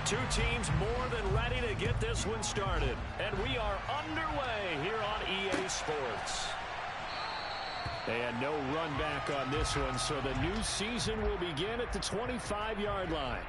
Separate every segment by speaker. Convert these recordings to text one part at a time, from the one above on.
Speaker 1: Two teams more than ready to get this one started. And we are underway here on EA Sports. And no run back on this one, so the new season will begin at the 25-yard line.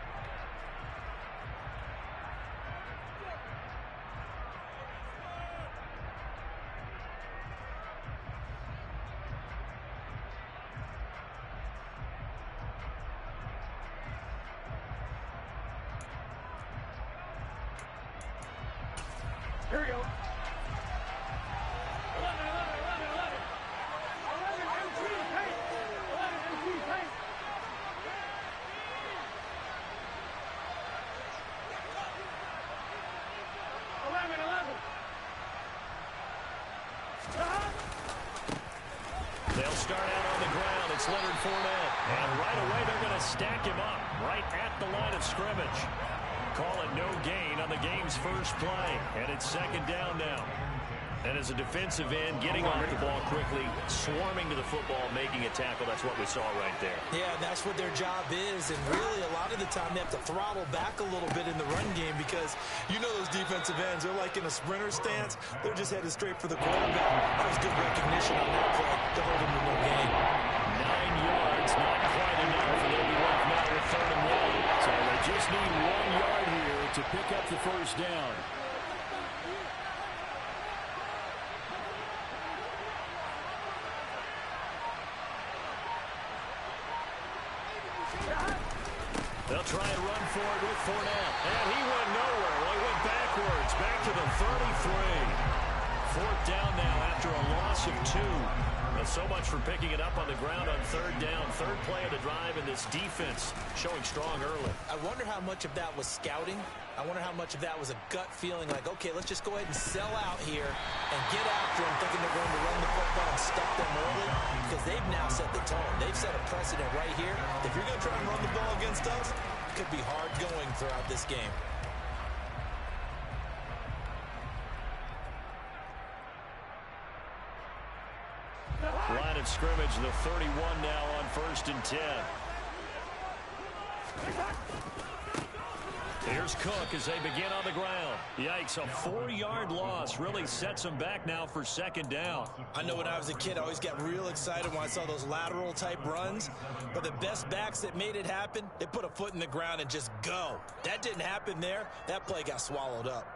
Speaker 2: Here we go. 11, 11, 11, 11. 11 MC paint. 11 MC paint. 11, 11.
Speaker 1: They'll start out on the ground. It's Leonard Fournette. And right away they're going to stack him up right at the line of scrimmage. Call it no gain on the game's first play. And it's second down now. And as a defensive end, getting off the ball quickly, swarming to the football, making a tackle, that's what we saw right there.
Speaker 3: Yeah, that's what their job is. And really, a lot of the time, they have to throttle back a little bit in the run game because you know those defensive ends, they're like in a sprinter stance. They're just headed straight for the quarterback. That was good recognition on that play to hold him to no gain.
Speaker 1: 9 yards, not quite enough, and they'll be left now with 3rd and 1. So they just need 1 yard here to pick up the first down. They'll try and run for it with Fournette. And he went nowhere. Well, he went backwards, back to the 33. 4th down now after a loss of 2. So much for picking it up on the ground on 3rd down. 3rd play of the drive, and this defense showing strong early.
Speaker 3: I wonder how much of that was scouting. I wonder how much of that was a gut feeling like, okay, let's just go ahead and sell out here and get after them, thinking they're going to run the football and stuff them early, because they've now set the tone. They've set a precedent right here. If you're going to try and run the ball against us, it could be hard going throughout this game.
Speaker 1: Line of scrimmage, the 31 now on 1st and 10. Here's Cook as they begin on the ground. Yikes, a 4-yard loss really sets them back now for 2nd down.
Speaker 3: I know when I was a kid, I always got real excited when I saw those lateral type runs. But the best backs that made it happen, they put a foot in the ground and just go. That didn't happen there. That play got swallowed up.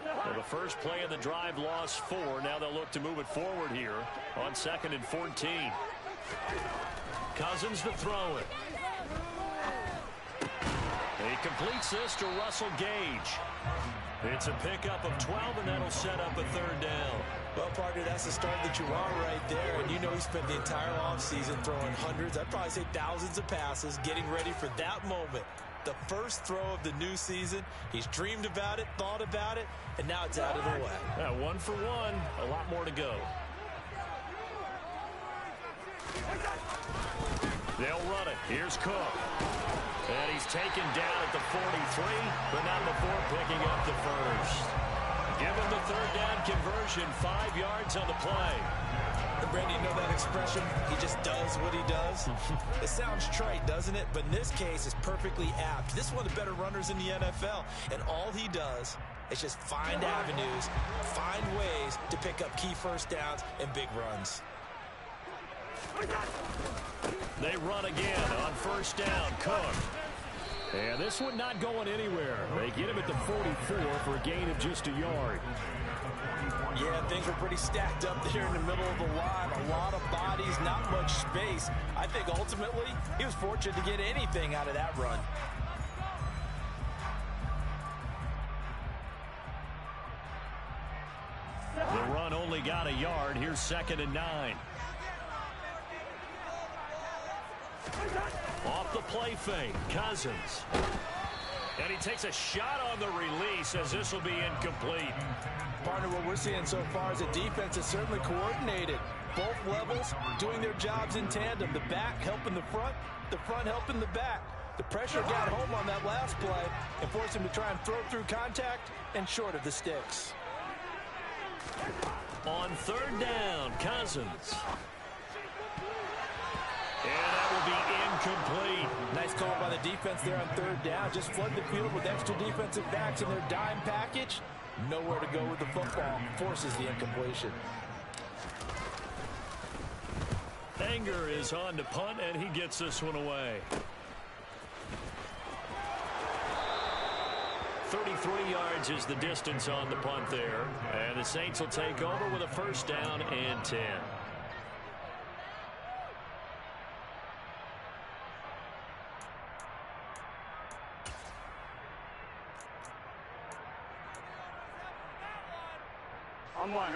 Speaker 1: Well, the first play of the drive lost 4. Now they'll look to move it forward here on 2nd and 14. Cousins to throw it. He completes this to Russell Gage. It's a pickup of 12, and that'll set up a 3rd down.
Speaker 3: Well, partner, that's the start that you want right there. And you know he spent the entire offseason throwing hundreds, I'd probably say thousands of passes, getting ready for that moment. The first throw of the new season. He's dreamed about it, thought about it, and now it's out of the way.
Speaker 1: Yeah, 1 for 1. A lot more to go. They'll run it. Here's Cook. And he's taken down at the 43, but not before picking up the first. Give him the 3rd down conversion, 5 yards on the play.
Speaker 3: And Brandon, you know that expression? He just does what he does. It sounds trite, doesn't it? But in this case, it's perfectly apt. This is one of the better runners in the NFL. And all he does is just find avenues, find ways to pick up key first downs and big runs.
Speaker 1: They run again on 1st down. Cook. And this one not going anywhere. They get him at the 44 for a gain of just a yard.
Speaker 3: Yeah, things were pretty stacked up there in the middle of the line. A lot of bodies, not much space. I think ultimately he was fortunate to get anything out of that run.
Speaker 1: The run only got a yard. Here's 2nd and 9. Off the play fake, Cousins. And he takes a shot on the release as this will be incomplete.
Speaker 3: Partner, what we're seeing so far is a defense that's certainly coordinated. Both levels doing their jobs in tandem. The back helping the front helping the back. The pressure got home on that last play and forced him to try and throw through contact and short of the sticks.
Speaker 1: On 3rd down, Cousins. And that will be complete.
Speaker 3: Nice call by the defense there on third down. Just flood the field with extra defensive backs in their dime package. Nowhere to go with the football. Forces the incompletion.
Speaker 1: Anger is on to punt, and he gets this one away. 33 yards is the distance on the punt there. And the Saints will take over with a first down and 10.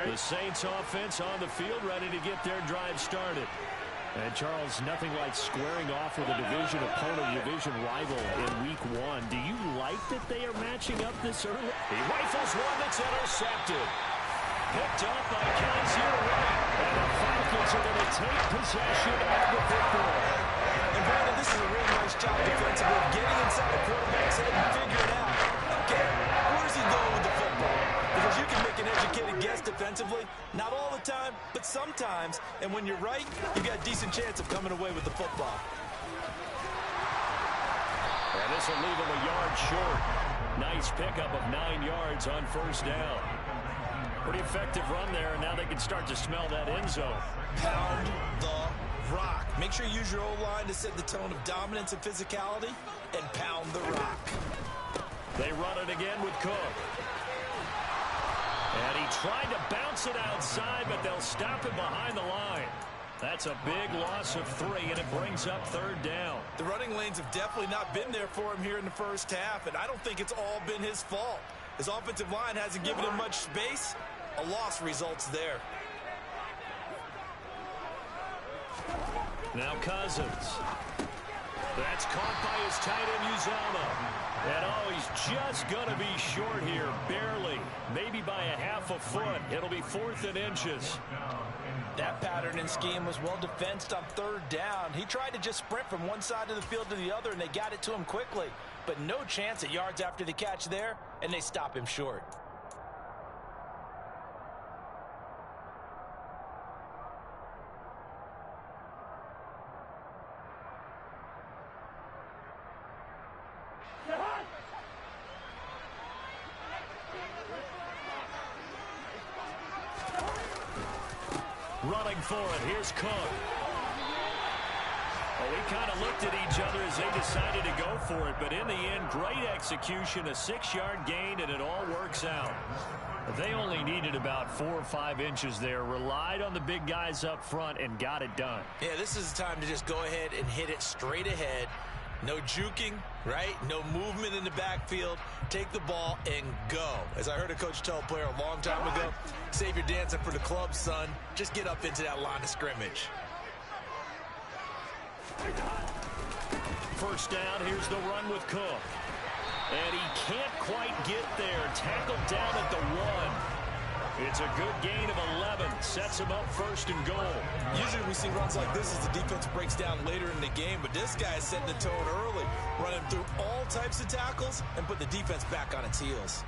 Speaker 1: The Saints offense on the field, ready to get their drive started. And Charles, nothing like squaring off with a division opponent, division rival in week 1. Do you like that they are matching up this early? He rifles one that's intercepted. Picked up by Kaiser White. And the Falcons are going to take possession of the football.
Speaker 3: And Brandon, this is a really nice job defensively of getting inside the quarterback's head and figure it out. Okay, where's he going with the football? Because you can make an educated guess defensively. Not all the time, but sometimes. And when you're right, you got a decent chance of coming away with the football.
Speaker 1: And this will leave him a yard short. Nice pickup of 9 yards on first down. Pretty effective run there, and now they can start to smell that end zone.
Speaker 3: Pound the rock. Make sure you use your O-line to set the tone of dominance and physicality, and pound the rock.
Speaker 1: They run it again with Cook. And he tried to bounce it outside, but they'll stop him behind the line. That's a big loss of 3, and it brings up third down.
Speaker 3: The running lanes have definitely not been there for him here in the first half, and I don't think it's all been his fault. His offensive line hasn't given him much space. A loss results there.
Speaker 1: Now Cousins. That's caught by his tight end, Uzama. And oh, he's just going to be short here, barely. Maybe by a half a foot. It'll be 4th and inches.
Speaker 3: That pattern and scheme was well defensed on third down. He tried to just sprint from one side of the field to the other, and they got it to him quickly. But no chance at yards after the catch there, and they stop him short.
Speaker 1: Running for it. Here's Cook. Well, we kind of looked at each other as they decided to go for it, but in the end, great execution, a 6-yard gain, and it all works out. They only needed about 4 or 5 inches there, relied on the big guys up front, and got it done.
Speaker 3: Yeah, this is the time to just go ahead and hit it straight ahead. No juking, right? No movement in the backfield. Take the ball and go. As I heard a coach tell a player a long time ago, save your dancing for the club, son. Just get up into that line of scrimmage.
Speaker 1: First down, here's the run with Cook. And he can't quite get there. Tackled down at the 1. It's a good gain of 11. Sets him up 1st and goal.
Speaker 3: Usually we see runs like this as the defense breaks down later in the game, but this guy is setting the tone early, running through all types of tackles and put the defense back on its heels.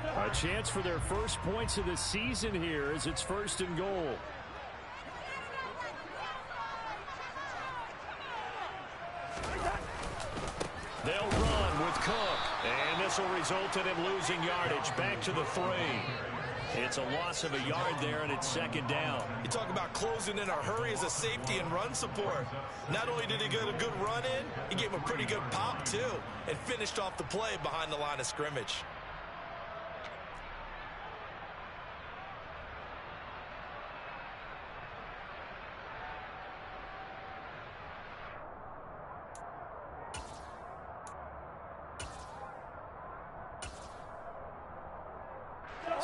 Speaker 1: A chance for their first points of the season here as it's 1st and goal. They'll run with Cook, and this will result in him losing yardage back to the 3. It's a loss of a yard there, and it's 2nd down.
Speaker 3: You talk about closing in a hurry as a safety and run support. Not only did he get a good run in, he gave him a pretty good pop, too, and finished off the play behind the line of scrimmage.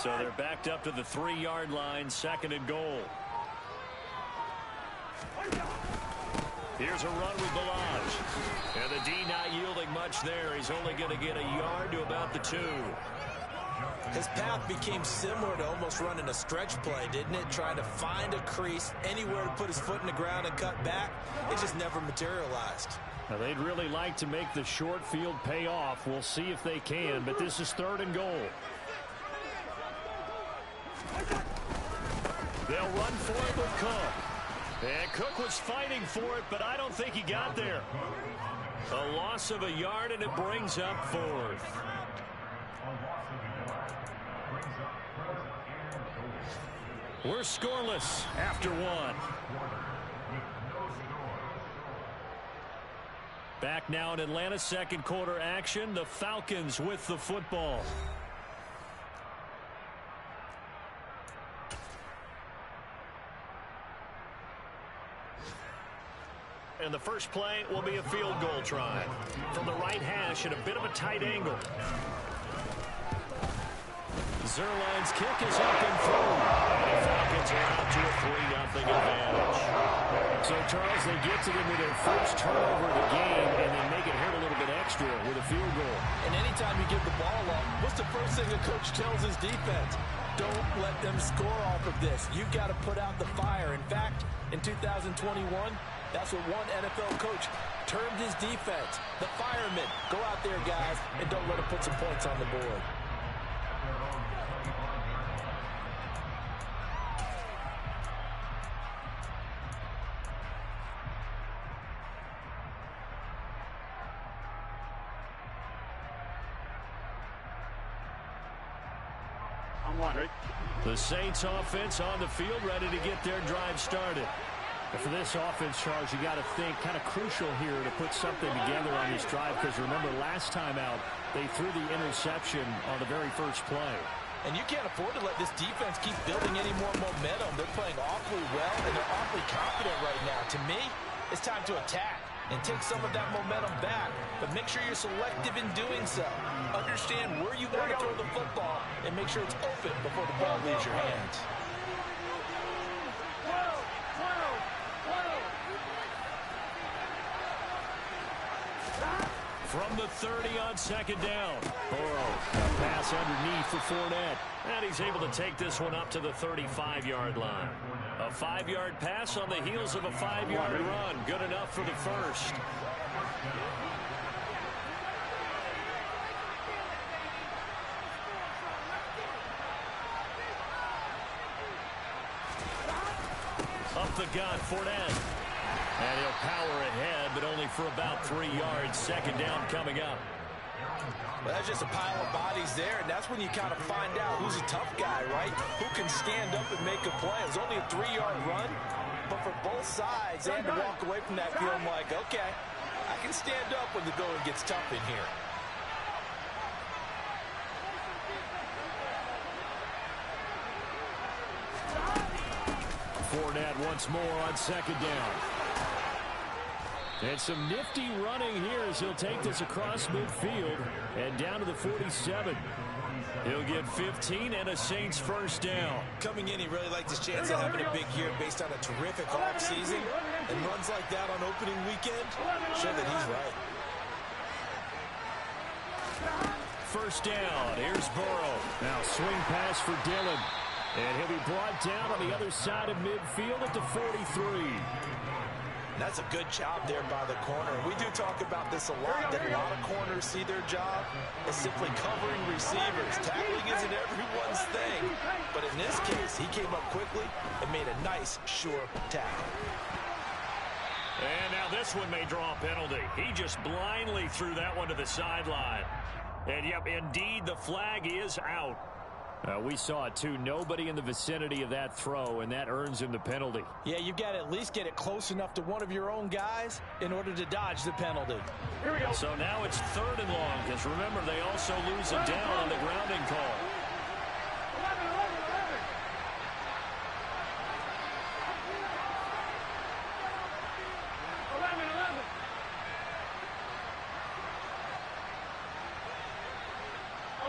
Speaker 1: So they're backed up to the 3-yard line, 2nd and goal. Here's a run with Balaj. And the D not yielding much there. He's only going to get a yard to about the 2.
Speaker 3: His path became similar to almost running a stretch play, didn't it? Trying to find a crease, anywhere to put his foot in the ground and cut back. It just never materialized.
Speaker 1: Now, they'd really like to make the short field pay off. We'll see if they can, but this is 3rd and goal. They'll run for it with Cook. And Cook was fighting for it, but I don't think he got there. A loss of a yard, and it brings up fourth. We're scoreless after one. Back now in Atlanta, second quarter action. The Falcons with the football. And the first play will be a field goal try. From the right hash at a bit of a tight angle. Zerline's kick is up and through. And the Falcons are out to a 3-0 advantage. So, Charles, they get to them with their first turnover of the game and then make it hurt a little bit extra with a field goal.
Speaker 3: And anytime you give the ball up, what's the first thing the coach tells his defense? Don't let them score off of this. You've got to put out the fire. In fact, in 2021, that's what one NFL coach termed his defense. The firemen. Go out there, guys, and don't let them put some points on the board.
Speaker 1: The Saints offense on the field, ready to get their drive started. And for this offense, Charles, you got to think kind of crucial here to put something together on this drive, because remember last time out they threw the interception on the very first play.
Speaker 3: And you can't afford to let this defense keep building any more momentum. They're playing awfully well, and they're awfully confident right now. To me, it's time to attack and take some of that momentum back. But make sure you're selective in doing so. Understand where you want to throw the football and make sure it's open before the ball leaves your hands.
Speaker 1: From the 30 on second down. Burrow, a pass underneath for Fournette. And he's able to take this one up to the 35-yard line. A 5-yard pass on the heels of a 5-yard run. Good enough for the first. Up the gut, Fournette. And he'll power ahead, but only for about 3 yards. Second down coming up.
Speaker 3: Well, that's just a pile of bodies there, and that's when you kind of find out who's a tough guy, right? Who can stand up and make a play. It was only a 3-yard run, but for both sides, they had to walk away from that feeling like, okay, I can stand up when the going gets tough in here.
Speaker 1: Fournette once more on second down. And some nifty running here as he'll take this across midfield and down to the 47. He'll get 15 and a Saints first down.
Speaker 3: Coming in, he really liked his chance of having a big year based on a terrific offseason. And runs like that on opening weekend show that he's right.
Speaker 1: First down. Here's Burrow. Now swing pass for Dillon. And he'll be brought down on the other side of midfield at the 43.
Speaker 3: That's a good job there by the corner. We do talk about this a lot, that a lot of corners see their job as simply covering receivers. Tackling isn't everyone's thing. But in this case, he came up quickly and made a nice, sure tackle.
Speaker 1: And now this one may draw a penalty. He just blindly threw that one to the sideline. And, yep, indeed, the flag is out. We saw it, too. Nobody in the vicinity of that throw, and that earns him the penalty.
Speaker 3: Yeah, you've got to at least get it close enough to one of your own guys in order to dodge the penalty.
Speaker 1: Here we go. So now it's 3rd and long, because remember, they also lose a down on the grounding call.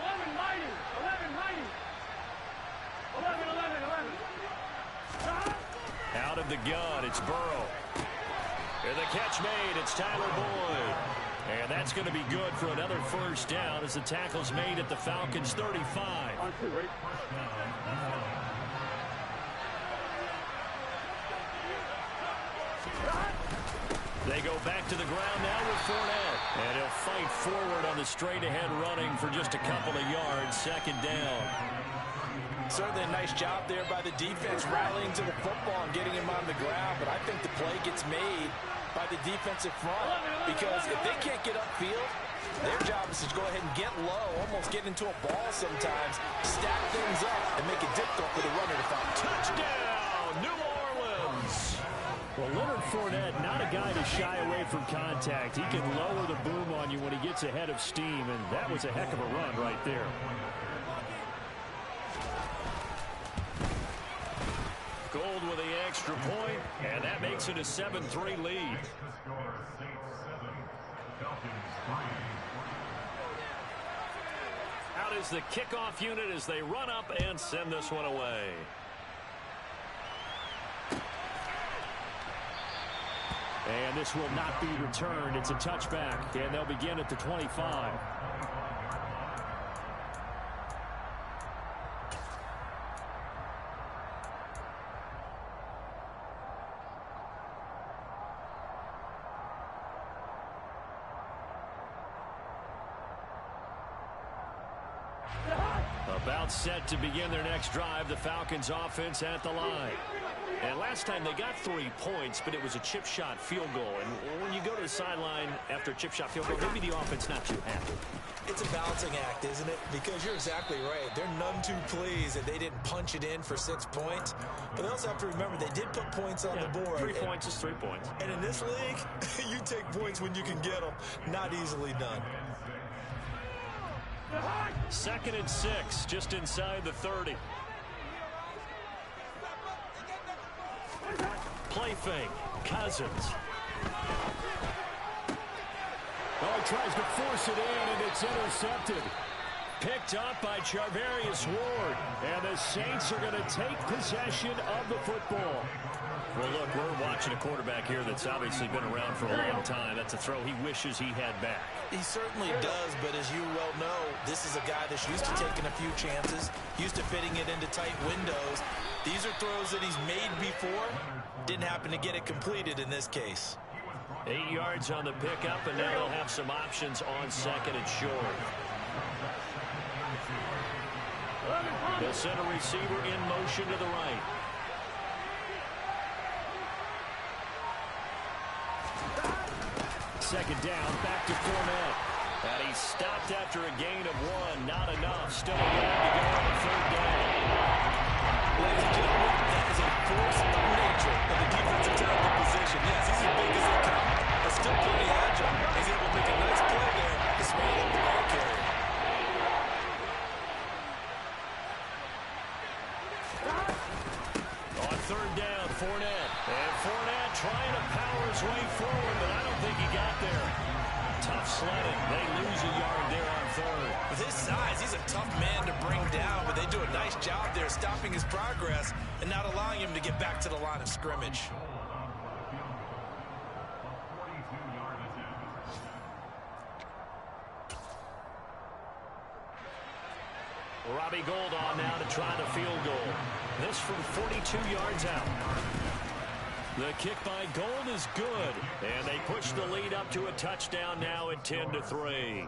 Speaker 2: 11.
Speaker 1: Out of the gun, it's Burrow. And the catch made, it's Tyler Boyd. And that's going to be good for another first down as the tackle's made at the Falcons' 35. They go back to the ground now with Fournette. And he'll fight forward on the straight-ahead running for just a couple of yards. Second down.
Speaker 3: Certainly a nice job there by the defense, rallying to the football and getting him on the ground. But I think the play gets made by the defensive front, because if they can't get upfield, their job is to go ahead and get low, almost get into a ball sometimes, stack things up, and make it difficult for the runner to find.
Speaker 1: Touchdown, New Orleans! Well, Leonard Fournette, not a guy to shy away from contact. He can lower the boom on you when he gets ahead of steam, and that was a heck of a run right there. Gold with the extra point, and that makes it a 7-3 lead. Out is the kickoff unit as they run up and send this one away. And this will not be returned. It's a touchback, and they'll begin at the 25. About set to begin their next drive, the Falcons offense at the line. And last time they got 3 points, but it was a chip shot field goal. And when you go to the sideline after a chip shot field goal, maybe the offense not too happy.
Speaker 3: It's a balancing act, isn't it? Because you're exactly right. They're none too pleased that they didn't punch it in for 6 points. But they also have to remember they did put points on the board.
Speaker 1: 3 points is 3 points.
Speaker 3: And in this league, you take points when you can get them. Not easily done.
Speaker 1: 2nd and 6, just inside the 30. Play fake, Cousins.
Speaker 2: Oh, he tries to force it in, and it's intercepted.
Speaker 1: Picked up by Charvarius Ward. And the Saints are going to take possession of the football. Well, look, we're watching a quarterback here that's obviously been around for a long time. That's a throw he wishes he had back.
Speaker 3: He certainly does, but as you well know, this is a guy that's used to taking a few chances, used to fitting it into tight windows. These are throws that he's made before. Didn't happen to get it completed in this case.
Speaker 1: 8 yards on the pickup, and now they'll have some options on 2nd and short. They'll send a receiver in motion to the right. Second down, back to Fournette. And he stopped after a gain of 1. Not enough. Still a yard to go on the 3rd down.
Speaker 3: Ladies and gentlemen, that is a force of nature of the defensive tackle position. Yes, he's as big as they come, but still pretty agile. He's able to make a nice play there to swallow up the ball carrier.
Speaker 1: On 3rd down, Fournette. And Fournette trying to power his way forward, but I don't think he got there. Tough sledding. They lose a yard there on 3rd.
Speaker 3: With his size, he's a tough man to bring down, but they do a nice job there stopping his progress and not allowing him to get back to the line of scrimmage.
Speaker 1: Robbie Gould on now to try the field goal. This from 42 yards out. The kick by Gould is good, and they push the lead up to a touchdown now at 10-3.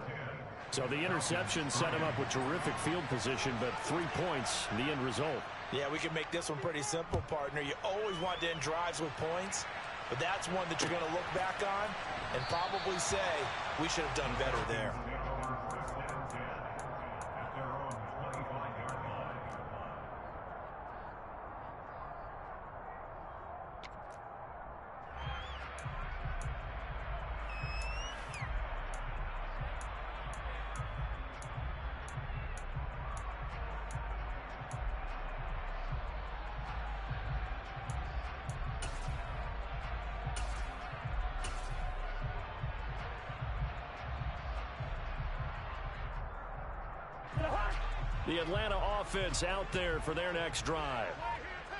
Speaker 1: So the interception set him up with terrific field position, but 3 points, the end result.
Speaker 3: Yeah, we can make this one pretty simple, partner. You always want to end drives with points, but that's one that you're going to look back on and probably say, we should have done better there.
Speaker 1: The Atlanta offense out there for their next drive.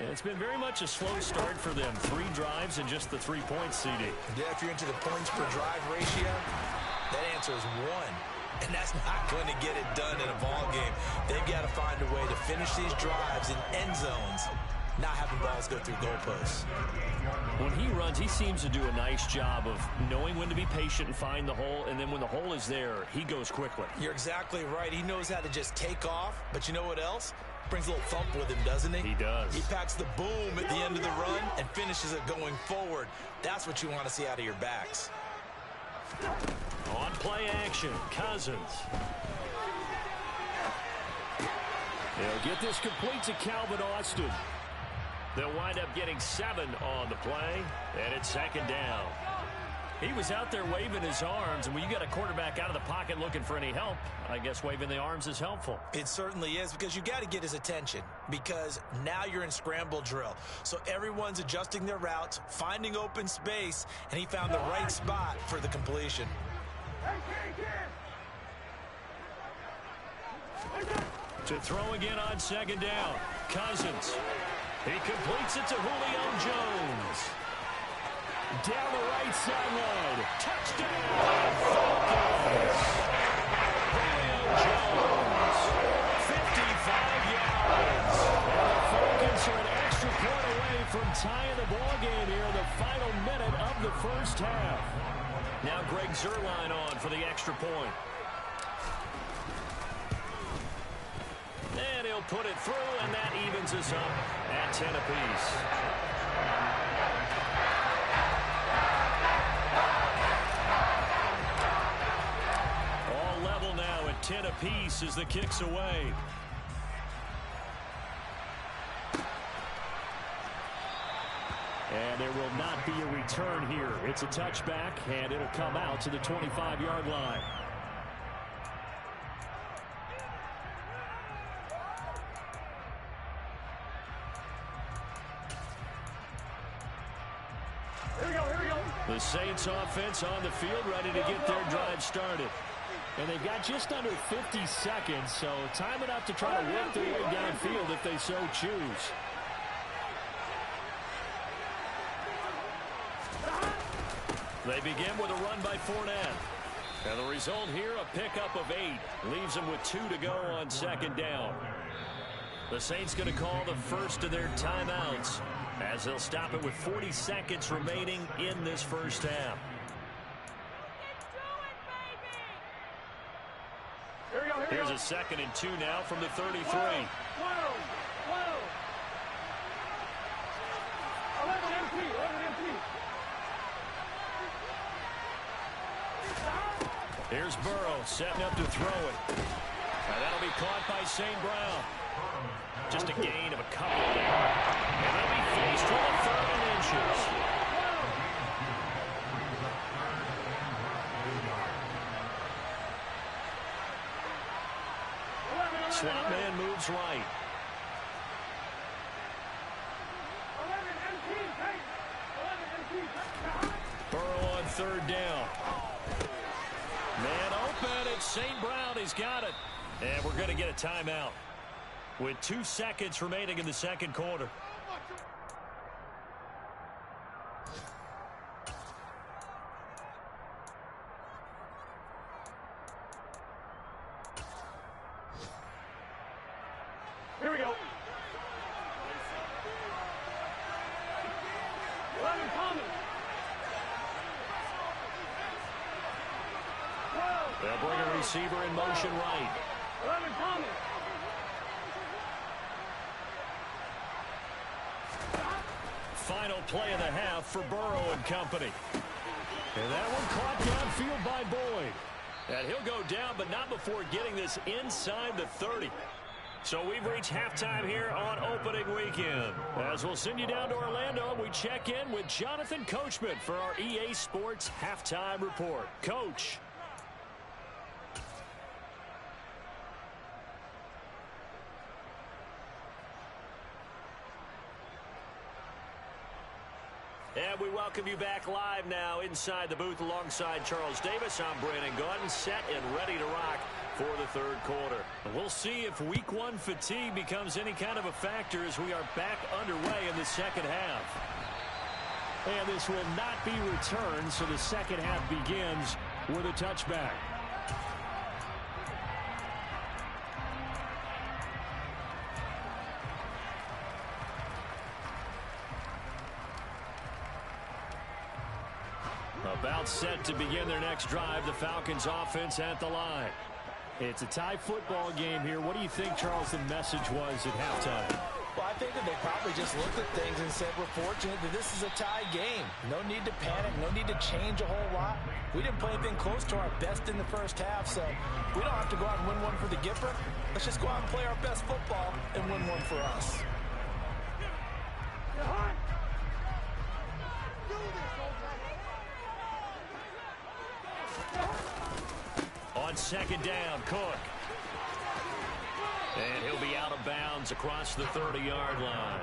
Speaker 1: And it's been very much a slow start for them. 3 drives and just the 3 points, CD.
Speaker 3: Yeah, if you're into the points per drive ratio, that answer is 1. And that's not going to get it done in a ball game. They've got to find a way to finish these drives in end zones, not having balls go through goalposts.
Speaker 1: When he runs, he seems to do a nice job of knowing when to be patient and find the hole, and then when the hole is there, he goes quickly.
Speaker 3: You're exactly right. He knows how to just take off, but you know what else? Brings a little thump with him, doesn't he?
Speaker 1: He does.
Speaker 3: He packs the boom at the end of the run and finishes it going forward. That's what you want to see out of your backs.
Speaker 1: On play action, Cousins. They'll get this complete to Calvin Austin. They'll wind up getting 7 on the play, and it's second down. He was out there waving his arms, and when you got a quarterback out of the pocket looking for any help, I guess waving the arms is helpful.
Speaker 3: It certainly is, because you got to get his attention, because now you're in scramble drill. So everyone's adjusting their routes, finding open space, and he found the right spot for the completion.
Speaker 1: To throw again on second down, Cousins. He completes it to Julio Jones. Down the right sideline. Touchdown, Falcons. Julio Jones, 55 yards. And the Falcons are an extra point away from tying the ball game here in the final minute of the first half. Now Greg Zuerlein on for the extra point. And he'll put it through, and that evens us up at 10 apiece. All level now at 10 apiece as the kick's away. And there will not be a return here. It's a touchback, and it'll come out to the 25-yard line. The Saints offense on the field, ready to get their drive started. And they've got just under 50 seconds, so time enough to try to work their way downfield if they so choose. They begin with a run by Fournette. And the result here, a pickup of 8. Leaves them with 2 to go on second down. The Saints going to call the first of their timeouts, as they'll stop it with 40 seconds remaining in this first half. Here's a 2nd and 2 now from the 33. Here's Burrow setting up to throw it. And that'll be caught by St. Brown. Just a gain of a couple there. And they'll be faced with a 3rd and inches. Slot man moves right. Burrow on 3rd down. Man open, it's St. Brown. He's got it. And we're going to get a timeout with 2 seconds remaining in the second quarter.
Speaker 2: Here we go.
Speaker 1: They'll bring a receiver in motion right. Final play of the half for Burrow and company. And that one caught downfield by Boyd. And he'll go down, but not before getting this inside the 30. So we've reached halftime here on opening weekend. As we'll send you down to Orlando, we check in with Jonathan Coachman for our EA Sports Halftime Report. Coach. And we welcome you back live now inside the booth alongside Charles Davis. I'm Brandon Gaudin, set and ready to rock for the third quarter. We'll see if week 1 fatigue becomes any kind of a factor as we are back underway in the second half. And this will not be returned, so the second half begins with a touchback. About set to begin their next drive, the Falcons offense at the line. It's a tie football game here. What do you think, Charles, the message was at halftime?
Speaker 3: Well, I think that they probably just looked at things and said, we're fortunate that this is a tie game. No need to panic, no need to change a whole lot. We didn't play anything close to our best in the first half, so we don't have to go out and win one for the Gipper. Let's just go out and play our best football and win one for us.
Speaker 1: On second down, Cook. And he'll be out of bounds across the 30-yard line.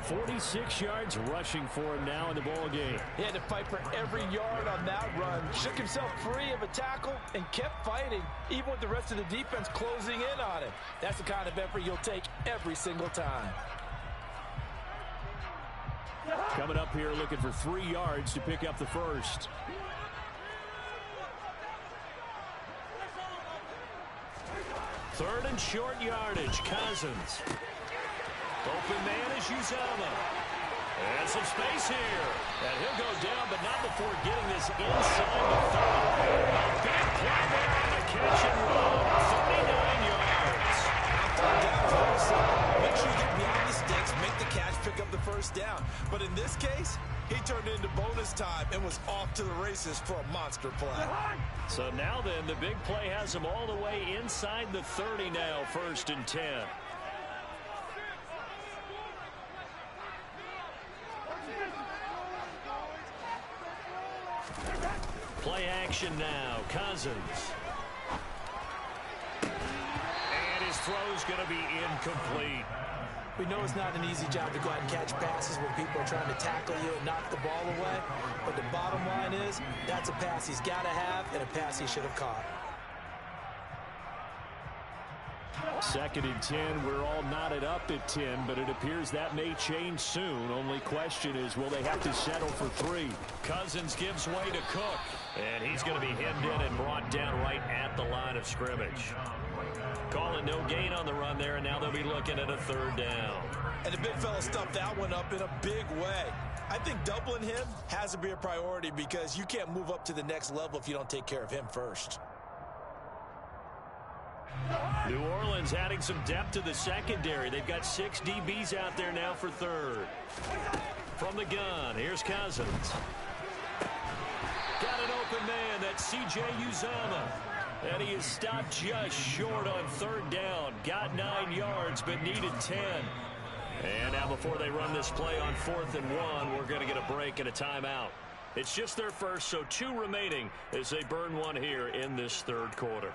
Speaker 1: 46 yards rushing for him now in the ball game.
Speaker 3: He had to fight for every yard on that run. Shook himself free of a tackle and kept fighting, even with the rest of the defense closing in on him. That's the kind of effort you'll take every single time.
Speaker 1: Coming up here looking for 3 yards to pick up the first. Third and short yardage, Cousins. Open man is Uzomah. And some space here. And he'll go down, but not before getting this inside the 30. A big play there on the catch and run. 39 yards.
Speaker 3: Make sure you get beyond the sticks, make the catch, pick up the first down. But in this case, he turned it into bonus time and was off to the races for a monster play.
Speaker 1: So now then, the big play has him all the way inside the 30 now, 1st and 10. Play action now, Cousins. And his throw's going to be incomplete.
Speaker 3: We know it's not an easy job to go out and catch passes when people are trying to tackle you and knock the ball away. But the bottom line is, that's a pass he's got to have and a pass he should have caught.
Speaker 1: 2nd and 10. We're all knotted up at 10, but it appears that may change soon. Only question is, will they have to settle for 3? Cousins gives way to Cook, and he's going to be hemmed in and brought down right at the line of scrimmage. Calling no gain on the run there, and now they'll be looking at a 3rd down.
Speaker 3: And the big fella stuffed that one up in a big way. I think doubling him has to be a priority because you can't move up to the next level if you don't take care of him first.
Speaker 1: New Orleans adding some depth to the secondary. They've got 6 DBs out there now for 3rd. From the gun, here's Cousins. Got an open man, that's C.J. Uzomah. And he is stopped just short on 3rd down. Got 9 yards, but needed 10. And now before they run this play on 4th and 1, we're going to get a break and a timeout. It's just their first, so 2 remaining as they burn one here in this 3rd quarter.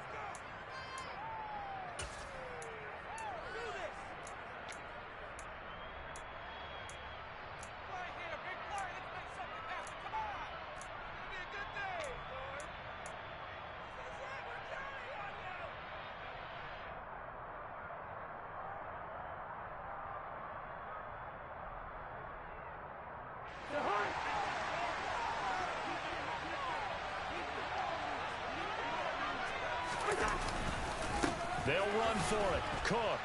Speaker 1: They'll run for it. Cook.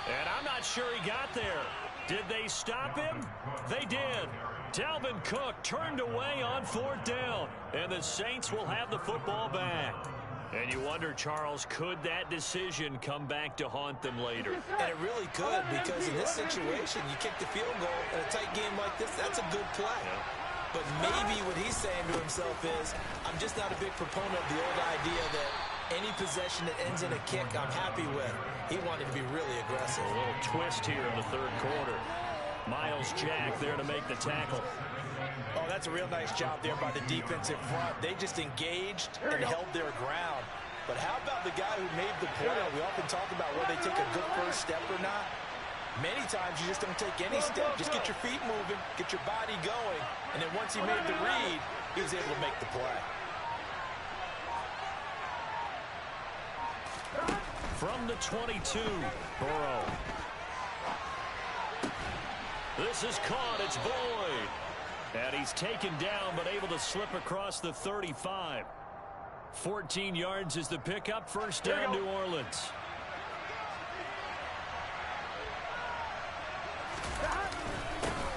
Speaker 1: And I'm not sure he got there. Did they stop him? They did. Dalvin Cook turned away on 4th down. And the Saints will have the football back. And you wonder, Charles, could that decision come back to haunt them later?
Speaker 3: And it really could, because in this situation, you kick the field goal in a tight game like this, that's a good play.
Speaker 1: Yeah.
Speaker 3: But maybe what he's saying to himself is, I'm just not a big proponent of the old idea that any possession that ends in a kick I'm happy with. He wanted to be really aggressive.
Speaker 1: A little twist here in the 3rd quarter. Miles Jack there to make the tackle.
Speaker 3: Oh, that's a real nice job there by the defensive front. They just engaged and held their ground. But how about the guy who made the play? We often talk about whether they take a good first step or not. Many times you just don't take any step. Just get your feet moving, get your body going. And then once he made the read, he was able to make the play.
Speaker 1: From the 22, Burrow. This is caught. It's Boyd. And he's taken down, but able to slip across the 35. 14 yards is the pickup. 1st down, New Orleans.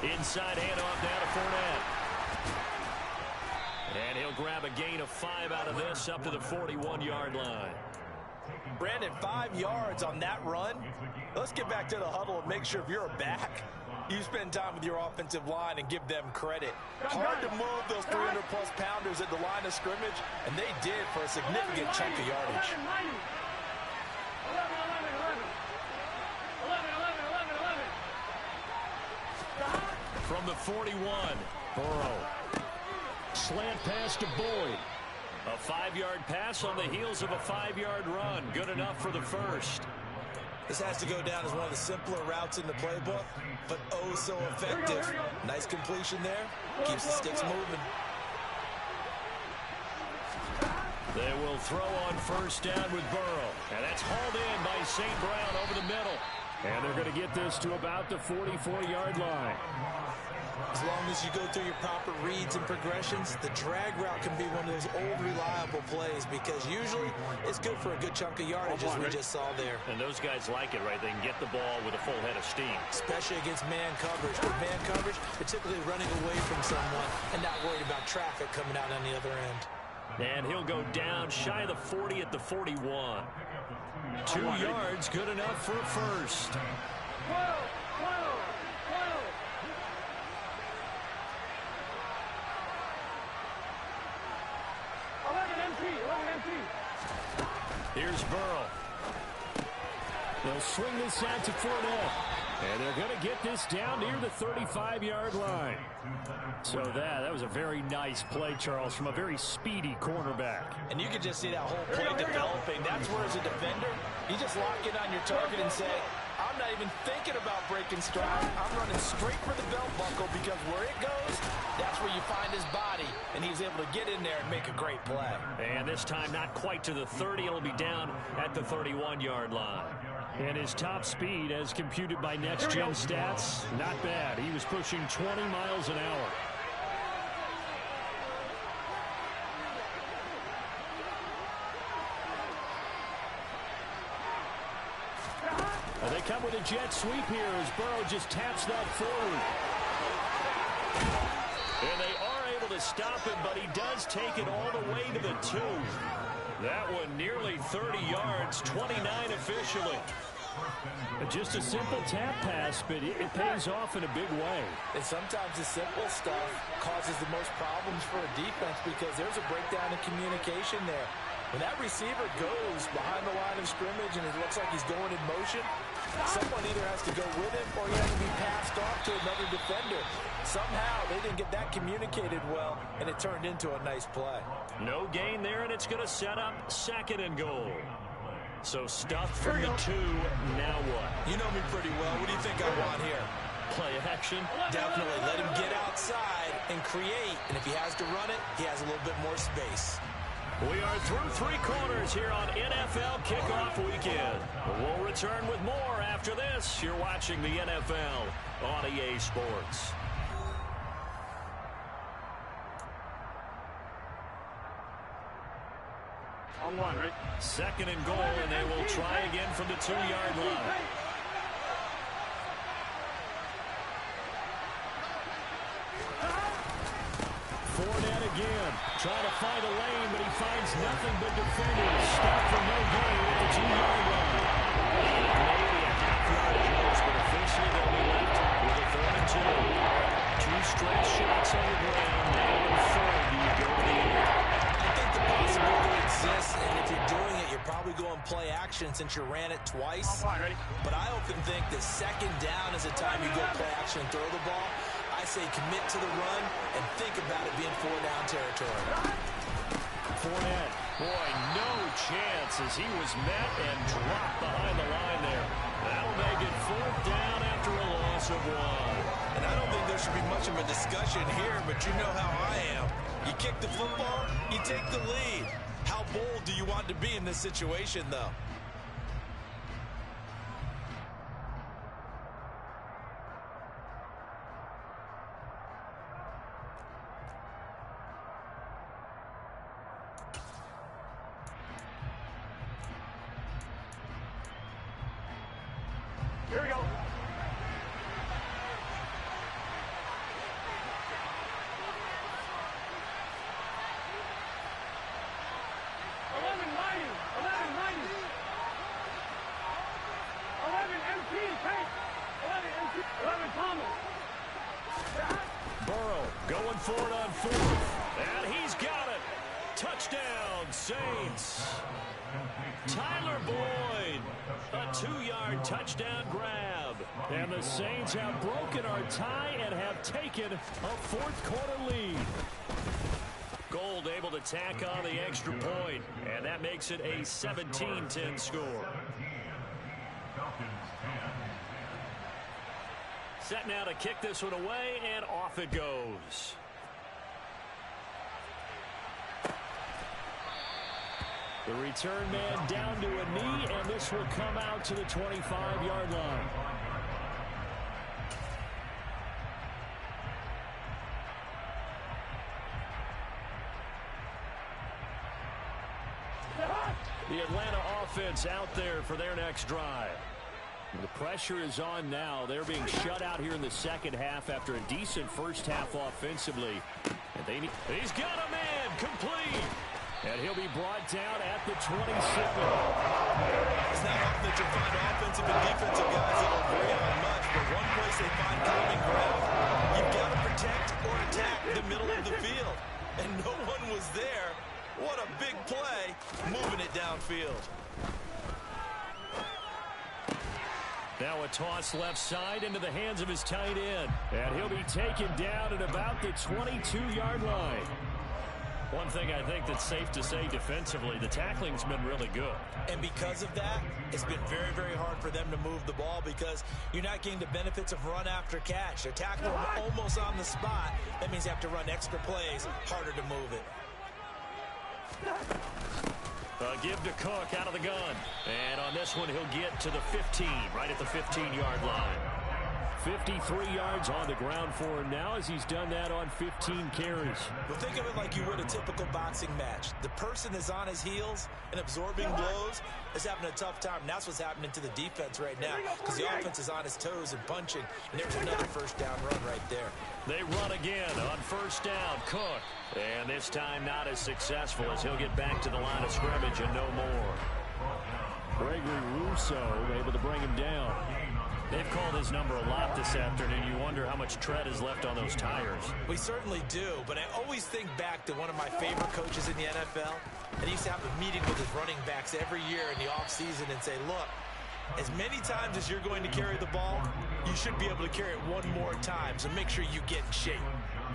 Speaker 1: Inside handoff down to Fournette. And he'll grab a gain of 5 out of this up to the 41-yard line.
Speaker 3: Brandon, 5 yards on that run. Let's get back to the huddle and make sure if you're a back, you spend time with your offensive line and give them credit. Hard to move those 300-plus pounders at the line of scrimmage, and they did for a significant chunk of yardage.
Speaker 1: From the 41, Burrow. Slant pass to Boyd. A 5-yard pass on the heels of a 5-yard run. Good enough for the first.
Speaker 3: This has to go down as one of the simpler routes in the playbook, but oh so effective. Nice completion there. Keeps the sticks moving.
Speaker 1: They will throw on first down with Burrow. And that's hauled in by St. Brown over the middle. And they're going to get this to about the 44-yard line.
Speaker 3: As long as you go through your proper reads and progressions, the drag route can be one of those old reliable plays because usually it's good for a good chunk of yardage as we just saw there.
Speaker 1: And those guys like it, right? They can get the ball with a full head of steam.
Speaker 3: Especially against man coverage. With man coverage, they're typically running away from someone and not worried about traffic coming out on the other end.
Speaker 1: And he'll go down shy of the 40 at the 41. 2 yards, good enough for a first. Here's Burrow. They'll swing this out to Fournette. And they're going to get this down near the 35-yard line. So that was a very nice play, Charles, from a very speedy cornerback.
Speaker 3: And you can just see that whole play developing. That's where, as a defender, you just lock in on your target and say, I'm not even thinking about breaking stride. I'm running straight for the belt buckle because where it goes, that's where you find his body. And he's able to get in there and make a great play.
Speaker 1: And this time not quite to the 30. It'll be down at the 31-yard line. And his top speed, as computed by Next Gen Stats, not bad. He was pushing 20 miles an hour. And they come with a jet sweep here as Burrow just taps that forward. And they are able to stop him, but he does take it all the way to the 2. That one nearly 30 yards, 29 officially. Just a simple tap pass, but it pays off in a big way.
Speaker 3: And sometimes the simple stuff causes the most problems for a defense because there's a breakdown in communication there. When that receiver goes behind the line of scrimmage and it looks like he's going in motion, someone either has to go with him or he has to be passed off to another defender. Somehow they didn't get that communicated well, and it turned into a nice play.
Speaker 1: No gain there, and it's going to set up 2nd and goal. So stuffed from the 2, now what?
Speaker 3: You know me pretty well. What do you think I want here?
Speaker 1: Play action?
Speaker 3: Definitely. Let him get outside and create, and if he has to run it, he has a little bit more space.
Speaker 1: We are through 3 quarters here on NFL Kickoff Weekend. We'll return with more after this. You're watching the NFL on EA Sports.
Speaker 2: On 1, right?
Speaker 1: 2nd and goal, and they will try again from the 2-yard line. Fournette again, trying to find a lane, but he finds nothing but defenders. Stopped for no gain at the 2-yard line. Maybe a half-yard loss, but officially they'll be left with a 3rd and 2. 2 straight shots on the ground. Now in 3rd, do you go to the air?
Speaker 3: I think the possibility exists, and if you're doing it, you're probably going play action since you ran it twice. But I often think that 2nd down is a time you go play action and throw the ball. I say commit to the run and think about it being 4-down territory.
Speaker 1: Fournette, boy, no chance as he was met and dropped behind the line there. That'll make it 4th down after a loss of 1.
Speaker 3: And I don't think there should be much of a discussion here, but you know how I am. You kick the football, you take the lead. How bold do you want to be in this situation, though?
Speaker 2: Here we go.
Speaker 1: going for it on fourth. And he's got it. Touchdown, Saints. Tyler Boyd, a 2-yard touchdown grab. And the Saints have broken our tie and have taken a fourth-quarter lead. Gold able to tack on the extra point, and that makes it a 17-10 score. Set now to kick this one away, and off it goes. The return man down to a knee, and this will come out to the 25-yard line. The Atlanta offense out there for their next drive. The pressure is on now. They're being shut out here in the second half after a decent first half offensively. And he's got a man complete. And he'll be brought down at the 27.
Speaker 3: It's not often that you'll find offensive and defensive guys that will agree on much, but one place they find common ground, you've got to protect or attack the middle of the field. And no one was there. What a big play, moving it downfield.
Speaker 1: Now a toss left side into the hands of his tight end. And he'll be taken down at about the 22-yard line. One thing I think that's safe to say defensively, the tackling's been really good.
Speaker 3: And because of that, it's been very, very hard for them to move the ball because you're not getting the benefits of run after catch. They're tackling almost on the spot. That means you have to run extra plays, harder to move it.
Speaker 1: Give to Cook out of the gun. And on this one, he'll get to the 15, right at the 15-yard line. 53 yards on the ground for him now as he's done that on 15 carries.
Speaker 3: Well, think of it like you would a typical boxing match. The person is on his heels and absorbing blows is having a tough time. And that's what's happening to the defense right now because the offense is on his toes and punching. And there's another first down run right there.
Speaker 1: They run again on first down. Cook. And this time not as successful as he'll get back to the line of scrimmage and no more. Gregory Rousseau able to bring him down. They've called his number a lot this afternoon. You wonder how much tread is left on those tires.
Speaker 3: We certainly do, but I always think back to one of my favorite coaches in the NFL. And he used to have a meeting with his running backs every year in the offseason and say, look, as many times as you're going to carry the ball, you should be able to carry it one more time, so make sure you get in shape.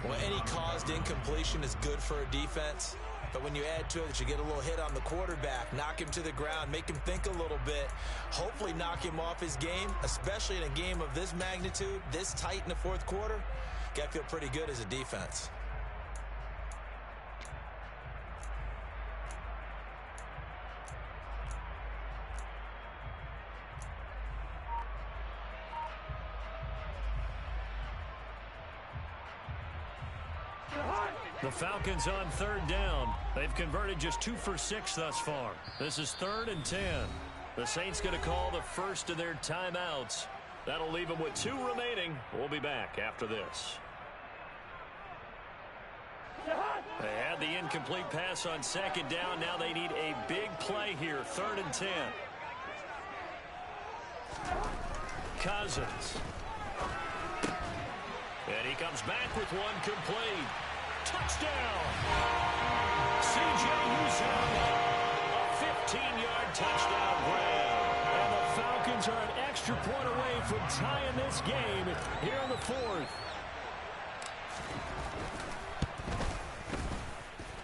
Speaker 3: Well, any caused incompletion is good for a defense. But when you add to it that you get a little hit on the quarterback, knock him to the ground, make him think a little bit, hopefully knock him off his game, especially in a game of this magnitude, this tight in the fourth quarter, got to feel pretty good as a defense.
Speaker 1: The Falcons on third down. They've converted just 2 for 6 thus far. This is 3rd and 10. The Saints going to call the first of their timeouts. That'll leave them with 2 remaining. We'll be back after this. They had the incomplete pass on second down. Now they need a big play here. 3rd and 10. Cousins. And he comes back with one complete. Touchdown! C.J. Uzomah, a 15-yard touchdown grab. And the Falcons are an extra point away from tying this game here in the 4th.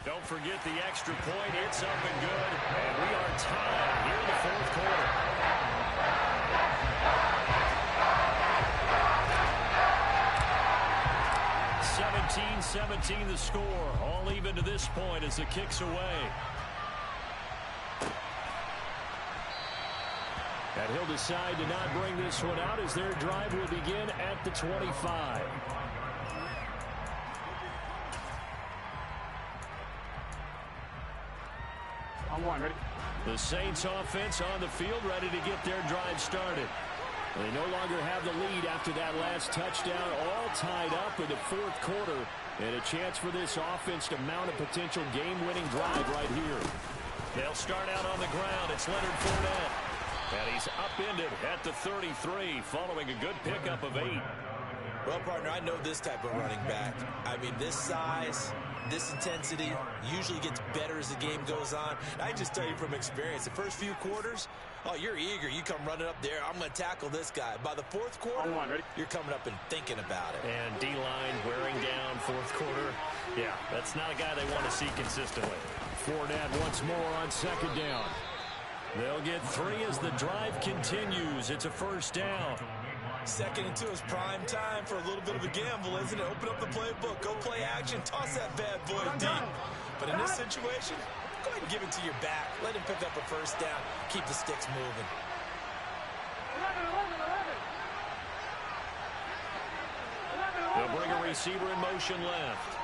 Speaker 1: Don't forget the extra point. It's up and good. And we are tied here in the 4th quarter. 17-17 the score. All even to this point as the kick's away. And he'll decide to not bring this one out as their drive will begin at the 25.
Speaker 2: Ready?
Speaker 1: The Saints offense on the field ready to get their drive started. They no longer have the lead after that last touchdown, all tied up in the 4th quarter. And a chance for this offense to mount a potential game-winning drive right here. They'll start out on the ground. It's Leonard Fournette. And he's upended at the 33 following a good pickup of 8.
Speaker 3: Well, partner, I know this type of running back. I mean, this size, this intensity usually gets better as the game goes on. I just tell you from experience, the first few quarters, oh, you're eager. You come running up there, I'm going to tackle this guy. By the fourth quarter, you're coming up and thinking about it.
Speaker 1: And D-line wearing down fourth quarter. Yeah, that's not a guy they want to see consistently.
Speaker 2: Fournette once more on second down.
Speaker 1: They'll get 3 as the drive continues. It's a first down.
Speaker 3: 2nd and 2 is prime time for a little bit of a gamble, isn't it? Open up the playbook, go play action, toss that bad boy deep. But in this situation, go ahead and give it to your back. Let him pick up a first down. Keep the sticks moving.
Speaker 1: They'll bring a receiver in motion left.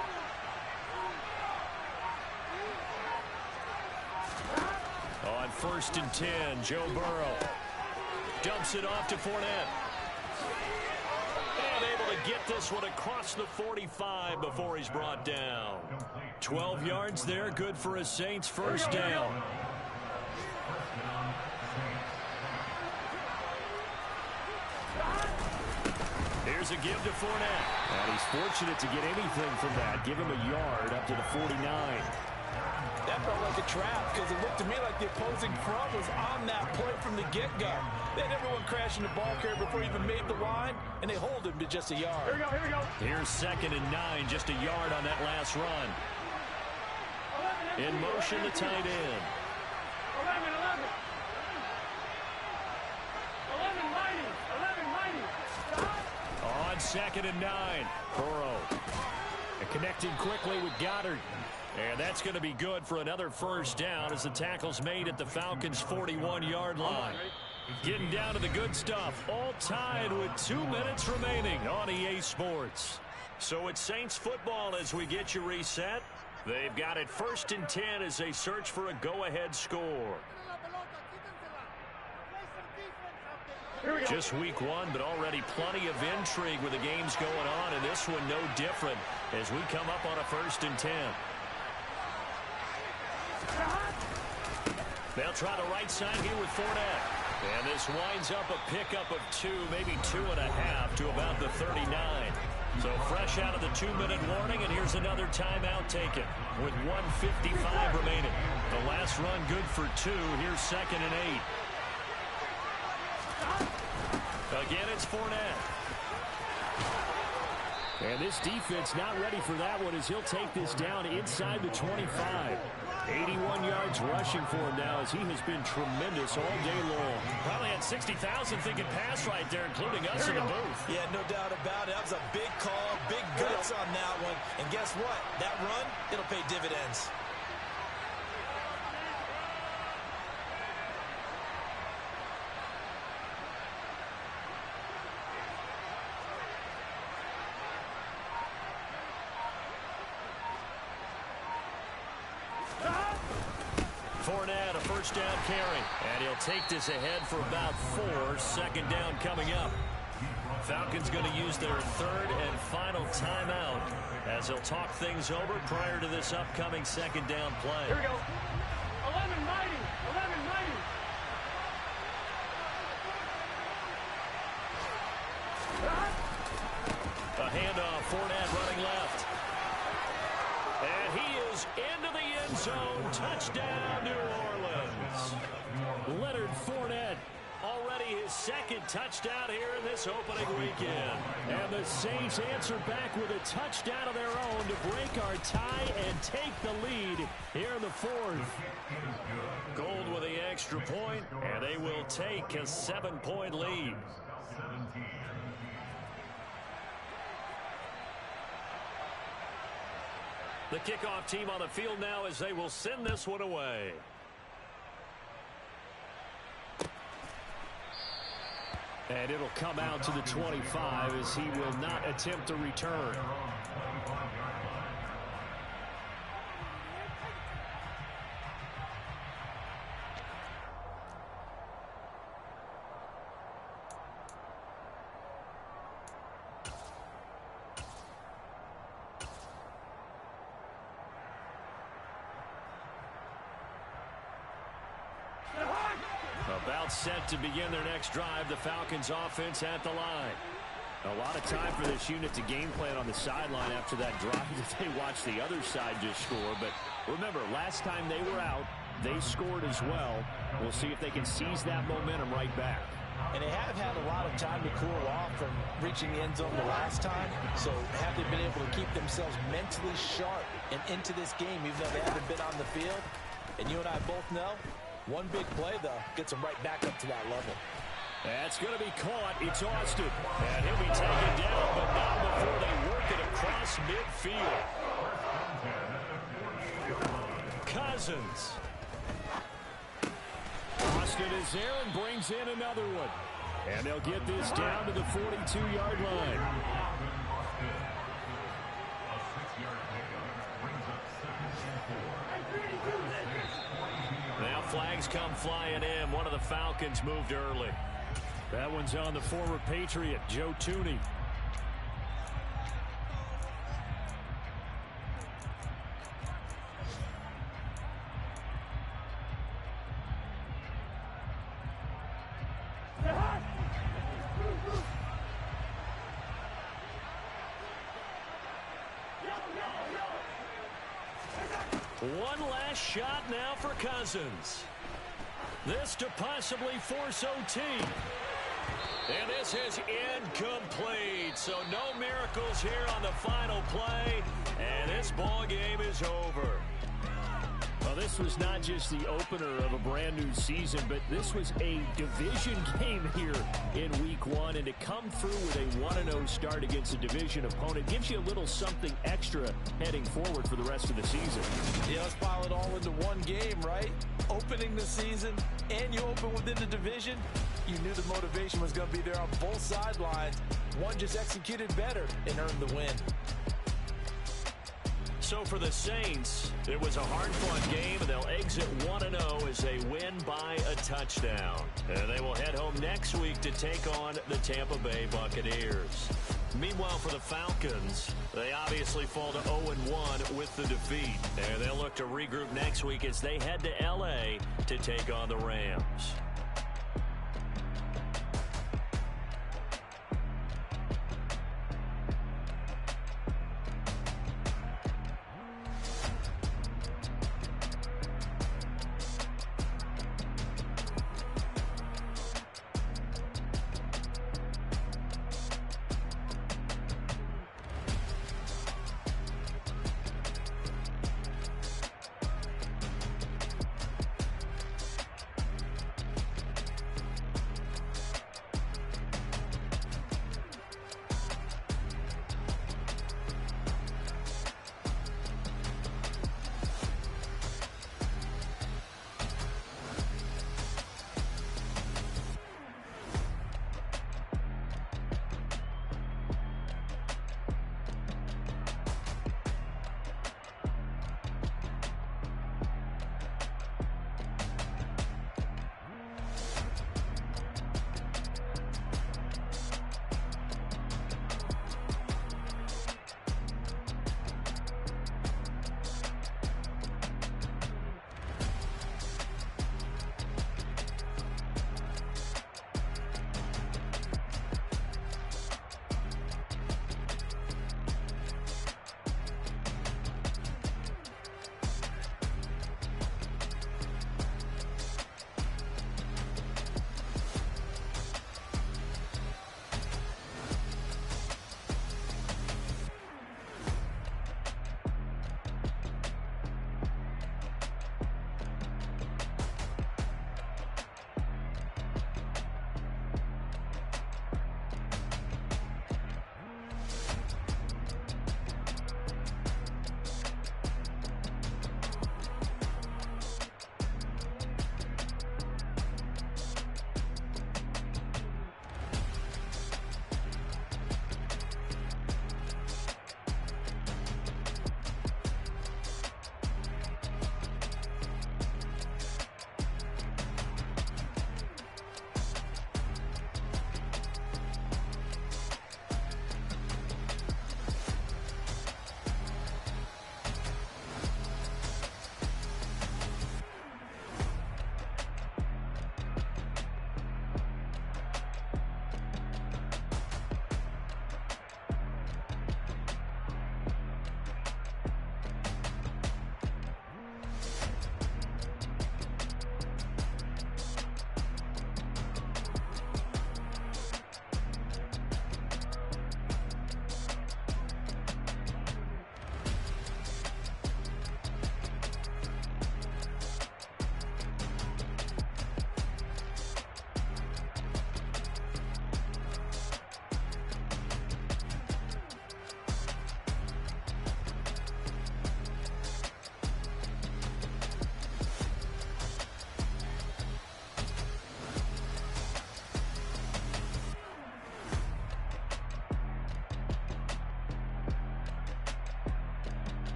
Speaker 1: On 1st and 10, Joe Burrow dumps it off to Fournette. And able to get this one across the 45 before he's brought down. 12 yards there, good for a Saints first down. Here's a give to Fournette.
Speaker 2: And he's fortunate to get anything from that. Give him a yard up to the 49.
Speaker 4: That felt like a trap because it looked to me like the opposing front was on that play from the get-go. They had everyone crashing the ball carrier before he even made the line, and they hold him to just a yard.
Speaker 2: Here we go.
Speaker 1: Here's 2nd and 9, just a yard on that last run. In motion, the tight end. 11, on 2nd and 9, Burrow. And connecting quickly with Goddard. And that's going to be good for another first down as the tackle's made at the Falcons' 41-yard line. Getting down to the good stuff. All tied with 2 minutes remaining on EA Sports. So it's Saints football as we get you reset. They've got it 1st and 10 as they search for a go-ahead score. Just week 1, but already plenty of intrigue with the games going on, and this one no different as we come up on a 1st and 10. They'll try the right side here with Fournette. And this winds up a pickup of 2, maybe 2.5 to about the 39. So fresh out of the 2-minute warning, and here's another timeout taken with 1:55 remaining. The last run good for 2. Here's 2nd and 8. Again, it's Fournette.
Speaker 2: And this defense not ready for that one as he'll take this down inside the 25. 81 yards rushing for him now as he has been tremendous all day long.
Speaker 1: Probably had 60,000 thinking pass right there, including us in the booth.
Speaker 3: Yeah, no doubt about it. That was a big call, big guts on that one. And guess what? That run, it'll pay dividends.
Speaker 1: Fournette, a first down carry. And he'll take this ahead for about 4. 2nd down coming up. Falcons going to use their 3rd and final timeout as they'll talk things over prior to this upcoming 2nd down play.
Speaker 2: Here we go. 11 mighty.
Speaker 1: A handoff, Fournette running left. And he is into the end zone. Touchdown, New Orleans. Leonard Fournette, already his 2nd touchdown here in this opening weekend.
Speaker 2: And the Saints answer back with a touchdown of their own to break our tie and take the lead here in the 4th.
Speaker 1: Gold with the extra point, and they will take a 7-point lead. The kickoff team on the field now as they will send this one away.
Speaker 2: And it'll come out to the 25 as he will not attempt to return.
Speaker 1: About set to begin their next drive, the Falcons offense at the line.
Speaker 2: A lot of time for this unit to game plan on the sideline after that drive that they watched the other side just score. But remember, last time they were out, they scored as well. We'll see if they can seize that momentum right back.
Speaker 3: And they have had a lot of time to cool off from reaching the end zone the last time. So have they been able to keep themselves mentally sharp and into this game, even though they haven't been on the field? And you and I both know, one big play, though, gets them right back up to that level.
Speaker 2: That's going to be caught. It's Austin. And he'll be taken down, but not before they work it across midfield. Cousins. Austin is there and brings in another one. And they'll get this down to the 42-yard line. Now flags come flying in. One of the Falcons moved early. That one's on the former Patriot, Joe Tooney. One last shot now for Cousins. This to possibly force OT. And this is incomplete. So no miracles here on the final play. And this ball game is over. Well, this was not just the opener of a brand new season, but this was a division game here in week one. And to come through with a 1-0 start against a division opponent gives you a little something extra heading forward for the rest of the season.
Speaker 3: Yeah, let's pile it all into one game, right? Opening the season, and you open within the division. You knew the motivation was going to be there on both sidelines. One just executed better and earned the win.
Speaker 2: So for the Saints, it was a hard-fought game, and they'll exit 1-0 as they win by a touchdown. And they will head home next week to take on the Tampa Bay Buccaneers. Meanwhile, for the Falcons, they obviously fall to 0-1 with the defeat. And they'll look to regroup next week as they head to L.A. to take on the Rams.